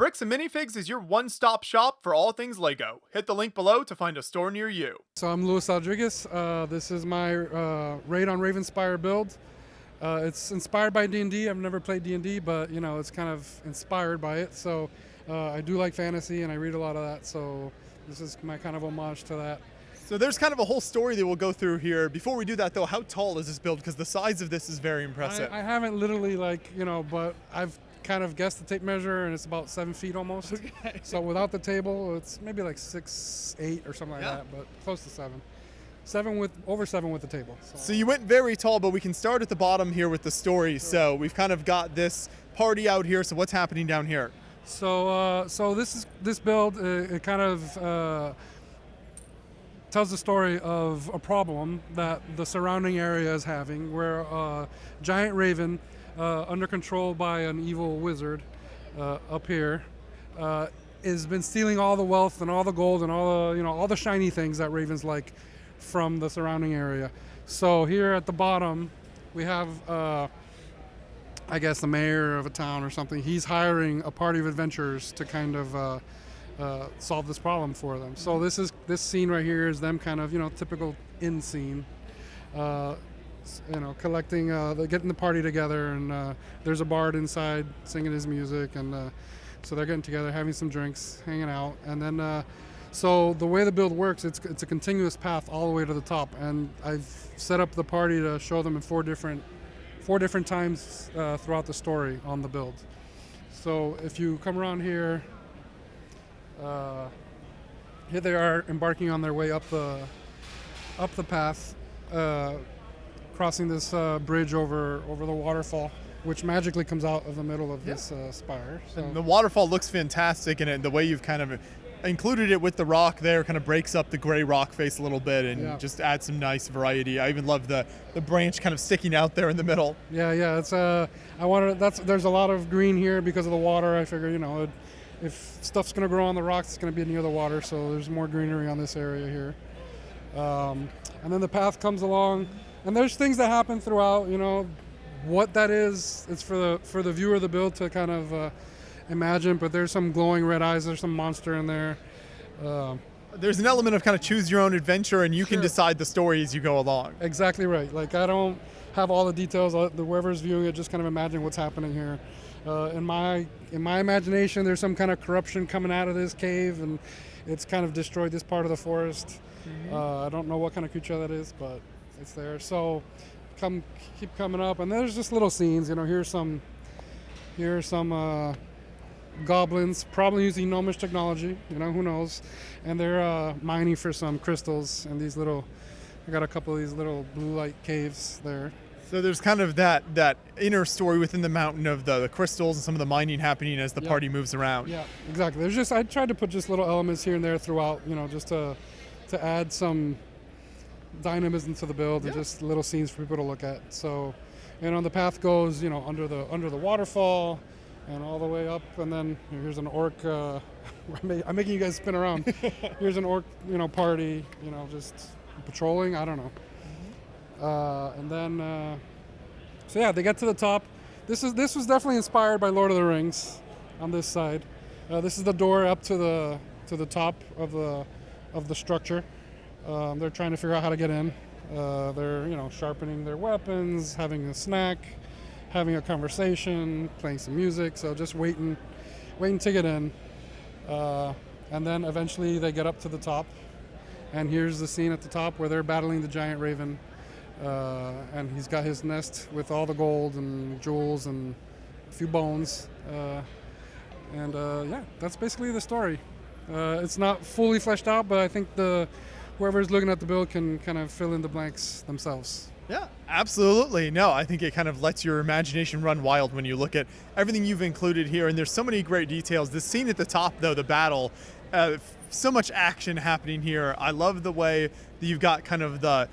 Bricks and Minifigs is your one-stop shop for all things LEGO. Hit the link below to find a store near you. So I'm Luis Rodriguez. This is my Raid on Ravenspire build. It's inspired by D&D. I've never played D&D, but it's kind of inspired by it. So I do like fantasy and I read a lot of that. So this is my kind of homage to that. So there's kind of a whole story that we'll go through here. Before we do that though, how tall is this build? Because the size of this is very impressive. I haven't literally but I've kind of guessed the tape measure and it's about 7 feet almost. Okay. So without the table, it's maybe like 6'8" or something like that, but close to 7. Over 7 with the table. So you went very tall, but we can start at the bottom here with the story. Sure. So we've kind of got this party out here. So what's happening down here? So this build. It kind of tells the story of a problem that the surrounding area is having, where a giant raven, under control by an evil wizard up here, has been stealing all the wealth and all the gold and all the shiny things that ravens like from the surrounding area. So here at the bottom, we have I guess the mayor of a town or something. He's hiring a party of adventurers to kind of solve this problem for them. So this scene right here is them kind of typical inn scene. Collecting, getting the party together, and there's a bard inside singing his music, and so they're getting together, having some drinks, hanging out, and then so the way the build works, it's a continuous path all the way to the top, and I've set up the party to show them in four different times throughout the story on the build. So if you come around here, here they are embarking on their way up the path. Crossing this bridge over the waterfall, which magically comes out of the middle of this spire. So. And the waterfall looks fantastic, and the way you've kind of included it with the rock there kind of breaks up the gray rock face a little bit and just adds some nice variety. I even love the branch kind of sticking out there in the middle. Yeah. It's there's a lot of green here because of the water. I figure if stuff's gonna grow on the rocks, it's gonna be near the water, so there's more greenery on this area here. And then the path comes along. And there's things that happen throughout, what that is. It's for the viewer of the build to kind of imagine. But there's some glowing red eyes. There's some monster in there. There's an element of kind of choose your own adventure, and you can decide the story as you go along. Exactly right. Like I don't have all the details. Whoever's viewing it, just kind of imagine what's happening here. In my imagination, there's some kind of corruption coming out of this cave, and it's kind of destroyed this part of the forest. Mm-hmm. I don't know what kind of creature that is, but it's there. So keep coming up, and there's just little scenes. Here's some goblins, probably using gnomish technology. Who knows? And they're mining for some crystals. And I got a couple of these little blue light caves there. So there's kind of that inner story within the mountain of the crystals and some of the mining happening as the party moves around. Yeah, exactly. I tried to put just little elements here and there throughout. Just to add some dynamism to the build and just little scenes for people to look at. So, the path goes, under the waterfall and all the way up, and then here's an orc. I'm making you guys spin around. Here's an orc, party, just patrolling. I don't know. And then, they get to the top. This was definitely inspired by Lord of the Rings. On this side, this is the door up to the top of the structure. They're trying to figure out how to get in. They're sharpening their weapons, having a snack, having a conversation, playing some music. So just waiting to get in. And then eventually they get up to the top. And here's the scene at the top where they're battling the giant raven. And he's got his nest with all the gold and jewels and a few bones. That's basically the story. It's not fully fleshed out, but I think whoever's looking at the build can kind of fill in the blanks themselves. Yeah, absolutely. No, I think it kind of lets your imagination run wild when you look at everything you've included here. And there's so many great details. The scene at the top, though, the battle, so much action happening here. I love the way that you've got kind of the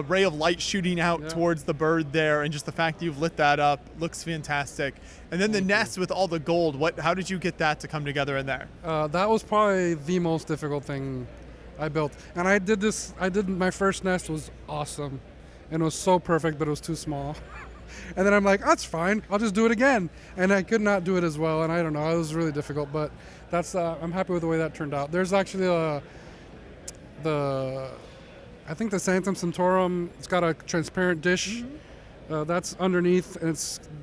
ray of light shooting out towards the bird there, and just the fact that you've lit that up looks fantastic. And then the nest with all the gold, how did you get that to come together in there? That was probably the most difficult thing I built. And I did my first nest was awesome. And it was so perfect, but it was too small. and then I'm like, that's fine, I'll just do it again, and I could not do it as well, and I don't know, it was really difficult, but that's I'm happy with the way that turned out. There's actually I think the Sanctum Sanctorum, it's got a transparent dish. That's underneath, and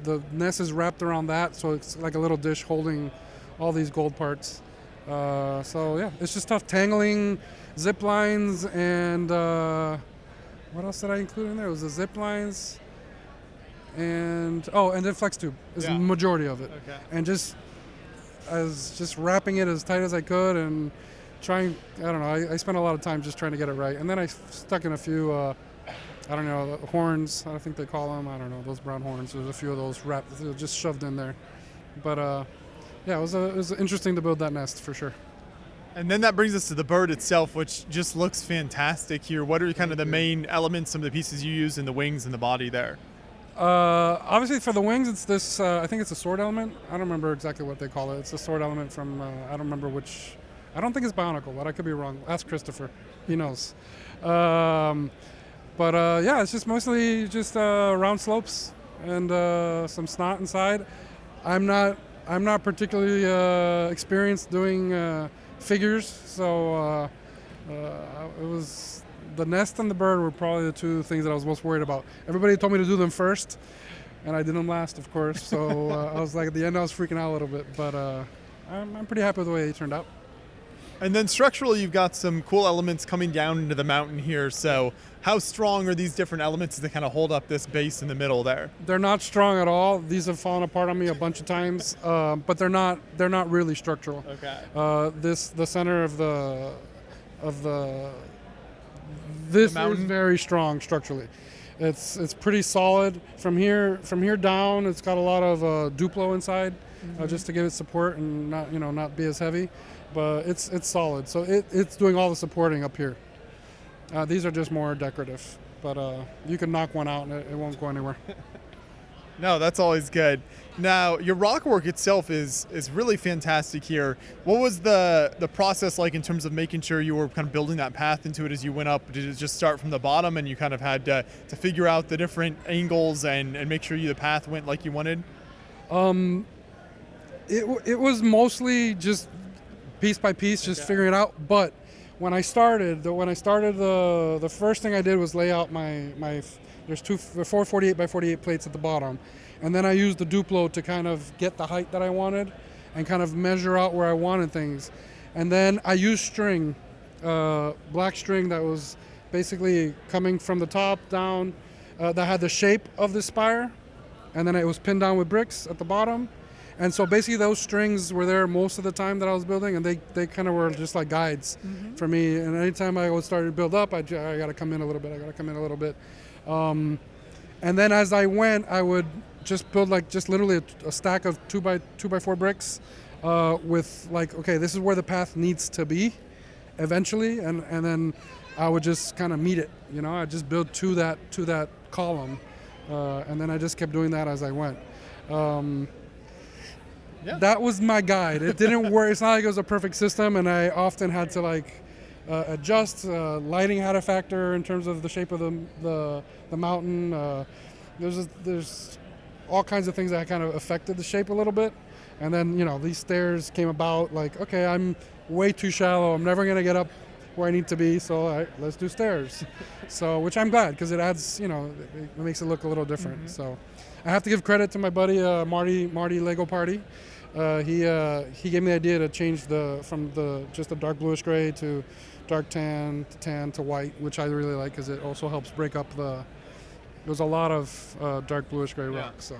the nest is wrapped around that, so it's like a little dish holding all these gold parts. So yeah, it's just tough tangling zip lines, and what else did I include in there? It was the zip lines, and then flex tube is the majority of it. Okay. And just wrapping it as tight as I could, and trying. I don't know. I spent a lot of time just trying to get it right, and then I stuck in a few. I don't know, horns. I think they call them. I don't know, those brown horns. There's a few of those wrapped, just shoved in there. But yeah, it was interesting to build that nest for sure. And then that brings us to the bird itself, which just looks fantastic here. What are kind of the main elements, some of the pieces you use in the wings and the body there? Obviously for the wings, it's this, I think it's a sword element. I don't remember exactly what they call it. It's a sword element from, I don't remember which, I don't think it's Bionicle, but I could be wrong. Ask Christopher, he knows. But yeah, it's just mostly just round slopes and some snot inside. I'm not particularly experienced doing figures, so it was the nest and the bird were probably the two things that I was most worried about. Everybody told me to do them first, and I did them last, of course. So I was like, at the end, I was freaking out a little bit, but I'm pretty happy with the way it turned out. And then structurally, you've got some cool elements coming down into the mountain here. So how strong are these different elements to kind of hold up this base in the middle there? They're not strong at all. These have fallen apart on me a bunch of times, but they're not really structural. Okay. The center of this is very strong structurally. It's pretty solid. From here down, it's got a lot of Duplo inside, just to give it support and not be as heavy. But it's solid. So it's doing all the supporting up here. These are just more decorative, but you can knock one out and it won't go anywhere. No, that's always good. Now, your rock work itself is really fantastic here. What was the process like in terms of making sure you were kind of building that path into it as you went up? Did it just start from the bottom and you kind of had to figure out the different angles and make sure the path went like you wanted? It was mostly just piece by piece, just figuring it out. But when I started, the first thing I did was lay out there's 4 48 by 48 plates at the bottom, and then I used the Duplo to kind of get the height that I wanted and kind of measure out where I wanted things. And then I used string, black string that was basically coming from the top down, that had the shape of the spire, and then it was pinned down with bricks at the bottom. And so basically those strings were there most of the time that I was building, and they kind of were just like guides for me. And anytime I would start to build up, I got to come in a little bit. And then as I went, I would just build just literally a stack of 2 by 4 bricks with okay, this is where the path needs to be eventually. And then I would just kind of meet it, I just build to that column. And then I just kept doing that as I went. Yeah. That was my guide. It didn't work. It's not like it was a perfect system, and I often had to adjust. Lighting had a factor in terms of the shape of the mountain. There's all kinds of things that kind of affected the shape a little bit. And then these stairs came about. Okay, I'm way too shallow. I'm never gonna get up where I need to be. So let's do stairs. So which I'm glad, because it adds it makes it look a little different. So I have to give credit to my buddy Marty Lego Party. He gave me the idea to change from just the dark bluish gray to dark tan to white, which I really like because it also helps break up there's a lot of dark bluish gray rock. So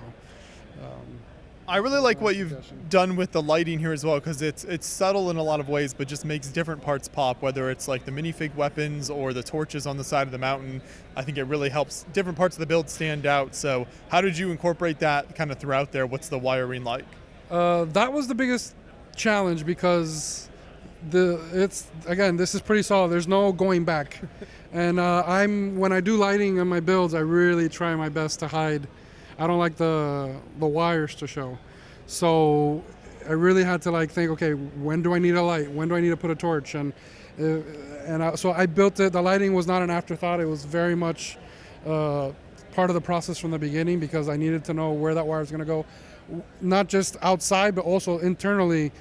I really like what you've done with the lighting here as well, because it's subtle in a lot of ways, but just makes different parts pop, whether it's like the minifig weapons or the torches on the side of the mountain. I think it really helps different parts of the build stand out. So how did you incorporate that kind of throughout there? What's the wiring like? That was the biggest challenge, because this is pretty solid. There's no going back. And when I do lighting on my builds, I really try my best to hide. I don't like the wires to show. So I really had to think, okay, when do I need a light? When do I need to put a torch? So I built it. The lighting was not an afterthought. It was very much part part of the process from the beginning because I needed to know where that wire is going to go, not just outside but also internally.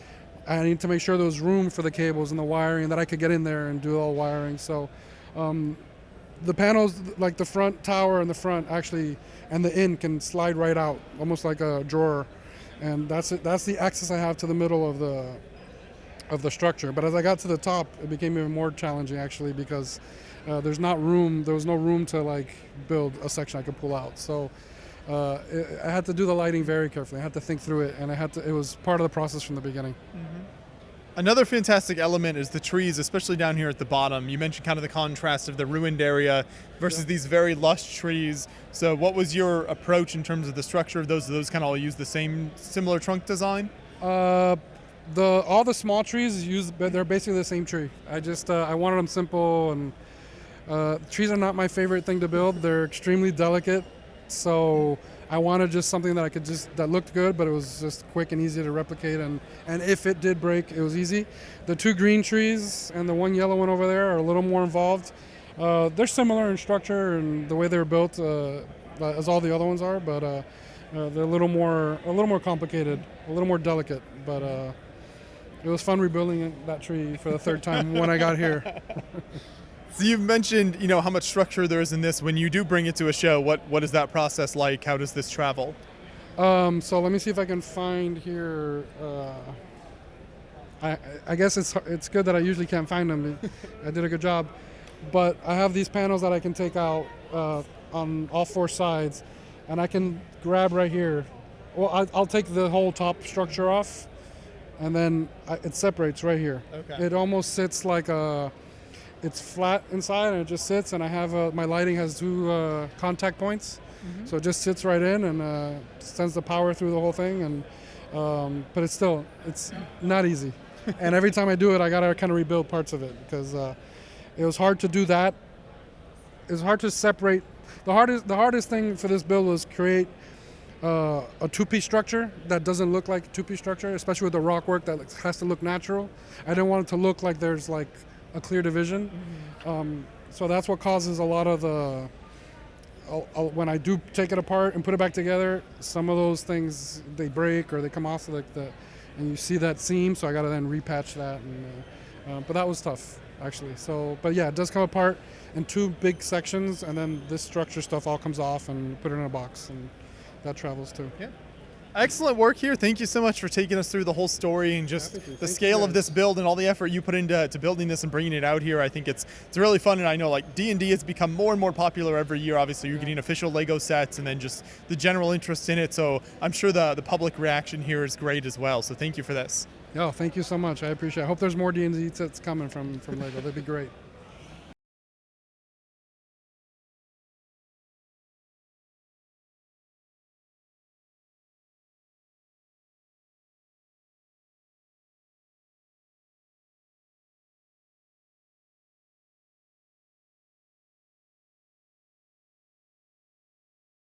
I need to make sure there was room for the cables and the wiring, that I could get in there and do all wiring. So the panels, like the front tower and the front actually, and the in can slide right out, almost like a drawer. And that's it. That's the access I have to the middle of the structure. But as I got to the top, it became even more challenging actually because there was no room to like build a section I could pull out. So I had to do the lighting very carefully. I had to think through it, and it was part of the process from the beginning. Another fantastic element is the trees, especially down here at the bottom. You mentioned kind of the contrast of the ruined area versus these very lush trees. So what was your approach in terms of the structure of those? Do those kind of all use the same similar trunk design? All the small trees they're basically the same tree. I wanted them simple, and trees are not my favorite thing to build. They're extremely delicate, so I wanted just something that looked good, but it was just quick and easy to replicate. And if it did break, it was easy. The two green trees and the one yellow one over there are a little more involved. They're similar in structure and the way they were built as all the other ones are, but they're a little more complicated, a little more delicate. But it was fun rebuilding that tree for the third time when I got here. So you've mentioned, how much structure there is in this. When you do bring it to a show, what is that process like? How does this travel? So let me see if I can find here. I guess it's good that I usually can't find them. I did a good job. But I have these panels that I can take out on all four sides, and I can grab right here. Well, I'll take the whole top structure off, and then it separates right here. Okay. It almost sits like it's flat inside, and it just sits, and I have my lighting has two contact points, so it just sits right in and sends the power through the whole thing. And but it's not easy, and every time I do it, I gotta kind of rebuild parts of it because it was hard to do that. It was hard to separate. The hardest thing for this build was create a two-piece structure that doesn't look like a two-piece structure, especially with the rock work that has to look natural. I didn't want it to look like there's like a clear division. So that's what causes a lot of the when I do take it apart and put it back together, some of those things they break or they come off and you see that seam, so I gotta then repatch that. But that was tough actually. So but yeah, it does come apart in two big sections, and then this structure stuff all comes off and put it in a box, and that travels too. Yeah. Excellent work here. Thank you so much for taking us through the whole story and just the scale of this build and all the effort you put into building this and bringing it out here. I think it's really fun, and I know like D&D has become more and more popular every year. Obviously, you're getting official Lego sets and then just the general interest in it. So I'm sure the public reaction here is great as well. So thank you for this. Yeah, thank you so much. I appreciate it. I hope there's more D&D sets coming from Lego. That'd be great.